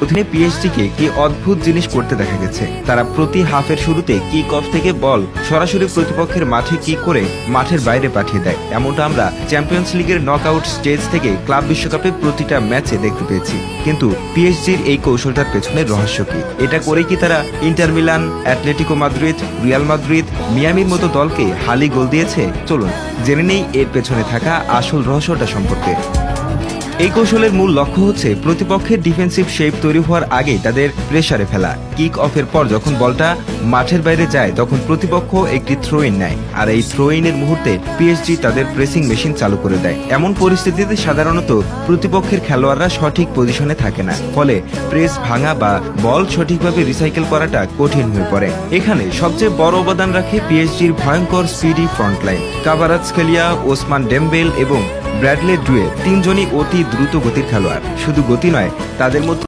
প্রথমে পিএসজিকে কি অদ্ভুত জিনিস করতে দেখা গেছে। তারা প্রতি হাফের শুরুতে কিক অফ থেকে বল সরাসরি প্রতিপক্ষের মাঠে কিক করে মাঠের বাইরে পাঠিয়ে দেয়। এমনটা আমরা চ্যাম্পিয়ন্স লিগের নকআউট স্টেজ থেকে ক্লাব বিশ্বকাপে প্রতিটা ম্যাচে দেখতে পেয়েছি। কিন্তু পিএসজির এই কৌশলটার পেছনে রহস্য কি? এটা করে কি তারা Inter Milan, Atletico Madrid, Real Madrid, মিয়ামির মতো দলকে হালি গোল দিয়েছে? চলুন জেনে নেই এর পেছনে থাকা আসল রহস্যটা সম্পর্কে। এই কৌশলের মূল লক্ষ্য হচ্ছে প্রতিপক্ষের ডিফেন্সিভ শেপ তৈরি হওয়ার আগেই তাদের প্রেসারে ফেলা। কিক অফের পর যখন বলটা মাঠের বাইরে যায় তখন প্রতিপক্ষ একটি থ্রো ইন নেয়, আর এই থ্রো ইনের মুহূর্তে পিএসজি তাদের প্রেসিং মেশিন চালু করে দেয়। এমন পরিস্থিতিতে সাধারণত প্রতিপক্ষের খেলোয়াড়রা সঠিক পজিশনে থাকে না, ফলে প্রেস ভাঙা বা বল সঠিকভাবে রিসাইকেল করাটা কঠিন হয়ে পড়ে। এখানে সবচেয়ে বড় অবদান রাখে পিএসজির ভয়ঙ্কর স্পিডি ফ্রন্টলাইন। কাভারাৎসকেলিয়া, ওসমান ডেম্বেল এবং ব্র্যাডলে ডুয়ে তিনজনই অতি দ্রুত গতির খেলোয়াড়। শুধু গতি নয়, তাদের মধ্যে